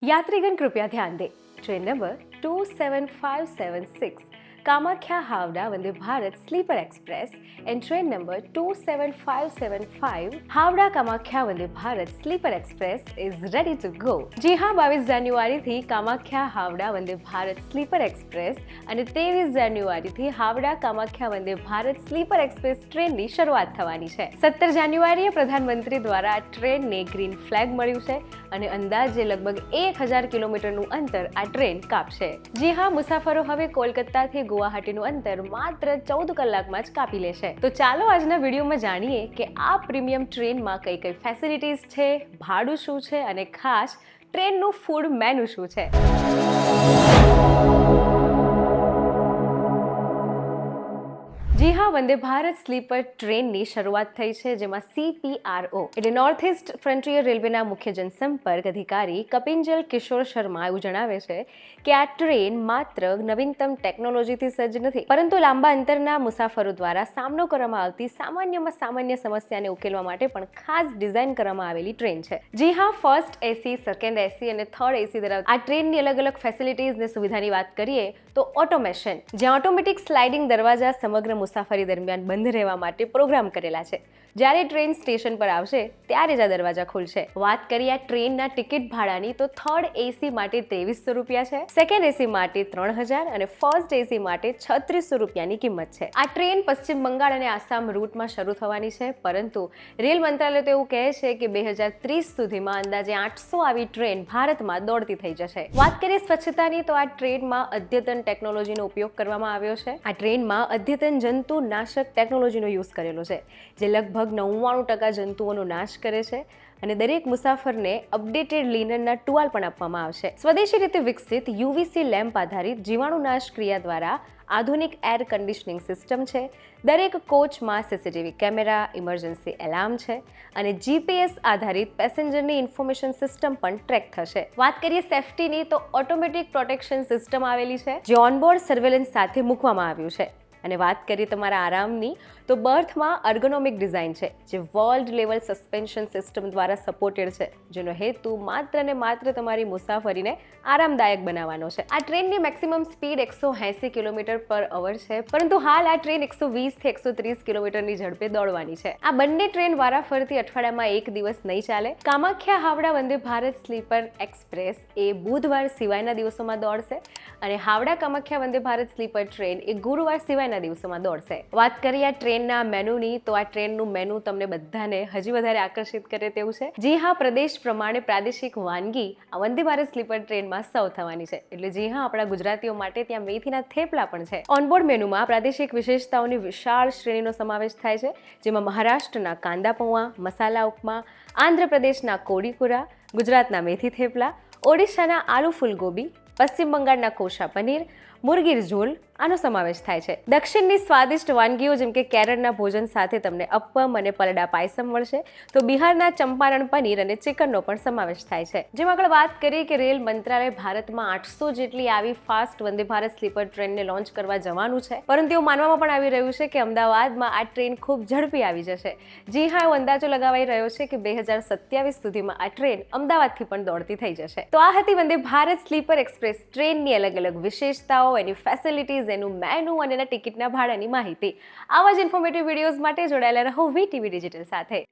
यात्रीगण कृपया ध्यान दें। Train number 27576 Kamakhya Howrah Vande Bharat sleeper express and train number 27575 Howrah Kamakhya Vande Bharat sleeper express is ready to go. जी हाँ, 22 જાન્યુઆરીથી કામાખ્યા હાવડા વંદે ભારત સ્લીપર એક્સપ્રેસ અને 23 જાન્યુઆરીથી હાવડા કામાખ્યા વંદે ભારત સ્લીપર એક્સપ્રેસ ટ્રેનની શરૂઆત થવાની છે। 17 જાન્યુઆરીએ પ્રધાનમંત્રી દ્વારા આ ટ્રેનને ગ્રીન ફ્લેગ મળ્યું છે અને અંદાજે લગભગ 1000 કિલોમીટરનું અંતર આ ટ્રેન કાપશે। જી હા, મુસાફરો હવે કોલકાતાથી ગુવાહાટીનું અંતર માત્ર 14 કલાકમાં જ કાપી લેશે। તો ચાલો આજના વિડીયોમાં જાણીએ કે આ પ્રીમિયમ ટ્રેનમાં કઈ કઈ ફેસિલિટીઝ છે, ભાડું શું છે અને ખાસ ટ્રેનનું ફૂડ મેનુ શું છે। જી હા, વંદે ભારત સ્લીપર ટ્રેનની શરૂઆત થઈ છે, જેમાં CPRO એટલે નોર્થ ઇસ્ટ ફ્રન્ટિયર રેલવેના મુખ્ય જનસંપર્ક અધિકારી કપિંજલ કિશોર શર્મા એવું જણાવે છે કે આ ટ્રેન માત્ર નવીનતમ ટેકનોલોજીથી સજ્જ નથી, પરંતુ લાંબા અંતરના મુસાફરો દ્વારા સામનો કરવામાં આવતી સામાન્યમાં સામાન્ય સમસ્યાને ઉકેલવા માટે પણ ખાસ ડિઝાઇન કરવામાં આવેલી ટ્રેન છે। જી હા, ફર્સ્ટ એસી, સેકન્ડ એસી અને થર્ડ એસી ધરાવતી આ ટ્રેનની અલગ અલગ ફેસિલિટીઝ ને સુવિધાની વાત કરીએ તો ઓટોમેશન, જ્યાં ઓટોમેટિક સ્લાઇડિંગ દરવાજા સમગ્ર મુસાફરી દરમિયાન બંધ રહેવા માટે પ્રોગ્રામ કરેલા છે। જ્યારે ટ્રેન સ્ટેશન પર આવશે ત્યારે જ આ દરવાજા ખુલશે। વાત કરીએ આ ટ્રેનના ટિકિટ ભાડાની તો થર્ડ એસી માટે 2300 રૂપિયા છે, સેકન્ડ એસી માટે 3000 અને ફર્સ્ટ એસી માટે 3600 રૂપિયાની કિંમત છે। આ ટ્રેન પશ્ચિમ બંગાળ અને આસામ રૂટમાં શરૂ થવાની છે, પરંતુ રેલ મંત્રાલય તો એવું કહે છે કે 2030 સુધીમાં અંદાજે 800 આવી ટ્રેન ભારતમાં દોડતી થઈ જશે। વાત કરીએ સ્વચ્છતાની તો આ ટ્રેનમાં અદ્યતન ટેકનોલોજીનો ઉપયોગ કરવામાં આવ્યો છે। આ ટ્રેનમાં અદ્યતન જંતુનાશક ટેકનોલોજીનો યુઝ કરેલો છે, જે લગભગ 99% જંતુઓનો નાશ કરે છે અને દરેક મુસાફરને અપડેટેડ લિનનના ટુવાલ પણ આપવામાં આવશે। સ્વદેશી રીતે વિકસિત યુવીસી લેમ્પ આધારિત જીવાણુનાશ ક્રિયા દ્વારા આધુનિક એર કન્ડિશનિંગ સિસ્ટમ છે। દરેક કોચમાં સીસીટીવી કેમેરા, ઇમરજન્સી એલાર્મ છે અને જીપીએસ આધારિત પેસેન્જરની ઇન્ફોર્મેશન સિસ્ટમ પણ ટ્રેક થશે। વાત કરીએ સેફટીની તો ઓટોમેટિક પ્રોટેક્શન સિસ્ટમ આવેલી છે, જે ઓનબોર્ડ સર્વેલન્સ સાથે મૂકવામાં આવ્યું છે। અને વાત કરીએ તમારા આરામની તો બર્થમાં અર્ગોનોમિક ડિઝાઇન છે, જે વર્લ્ડ લેવલ સસ્પેન્શન સિસ્ટમ દ્વારા સપોર્ટેડ છે, જેનો હેતુ માત્ર ને માત્ર તમારી મુસાફરીને આરામદાયક બનાવવાનો છે। આ ટ્રેનની મેક્સિમમ સ્પીડ 180 km/h છે, પરંતુ હાલ આ ટ્રેન 120 થી 130 કિલોમીટરની ઝડપે દોડવાની છે। આ બંને ટ્રેન વારાફરતી અઠવાડિયામાં એક દિવસ નહીં ચાલે। કામાખ્યા હાવડા વંદે ભારત સ્લીપર એક્સપ્રેસ એ બુધવાર સિવાયના દિવસોમાં દોડશે અને હાવડા કામાખ્યા વંદે ભારત સ્લીપર ટ્રેન એ ગુરુવાર સિવાયના દિવસોમાં દોડશે। વાત કરીએ આ ટ્રેનના મેનુની તો આ ટ્રેનનું મેનુ તમને બધાને હજી વધારે આકર્ષિત કરે તેવું છે। જી હા, પ્રદેશ પ્રમાણે પ્રાદેશિક વાનગી આ વંદે ભારત સ્લીપર ટ્રેનમાં સર્વ થવાની છે, એટલે જી હા, આપણા ગુજરાતીઓ માટે ત્યાં મેથીના થેપલા પણ છે। ઓનબોર્ડ મેનુમાં પ્રાદેશિક વિશેષતાઓની વિશાળ શ્રેણીનો સમાવેશ થાય છે, જેમાં મહારાષ્ટ્રના કાંદા પૌવા, મસાલા ઉપમા, આંધ્રપ્રદેશના કોડીકુરા, ગુજરાતના મેથી થેપલા, ઓડિશાના આલુ ફૂલગોબી, પશ્ચિમ બંગાળના કોશા પનીર, મુરગીર ઝોલ આનો સમાવેશ થાય છે। દક્ષિણની સ્વાદિષ્ટ વાનગીઓ જેમ કે કેરળના ભોજન સાથે તમને અપ્પમ અને પલડા પાયસમ મળશે, તો બિહારના ચંપારણ પનીર અને ચિકનનો પણ સમાવેશ થાય છે। જેમ આગળ વાત કરીએ કે રેલ મંત્રાલય ભારતમાં 800 જેટલી આવી ફાસ્ટ વંદે ભારત સ્લીપર ટ્રેનને લોન્ચ કરવા જવાનું છે, પરંતુ એવું માનવામાં પણ આવી રહ્યું છે કે અમદાવાદમાં આ ટ્રેન ખૂબ ઝડપી આવી જશે। જી હા, એવો અંદાજો લગાવાઈ રહ્યો છે કે 2027 સુધીમાં આ ટ્રેન અમદાવાદથી પણ દોડતી થઈ જશે। તો આ હતી વંદે ભારત સ્લીપર એક્સપ્રેસ ટ્રેનની અલગ અલગ વિશેષતાઓ, એની ફેસિલિટીઝ, એનું મેનુ અને એના ટિકિટના ભાડાની માહિતી। આવા જ ઇન્ફોર્મેટિવ વિડીયોઝ માટે જોડાયેલા રહો વીટીવી ડિજિટલ સાથે।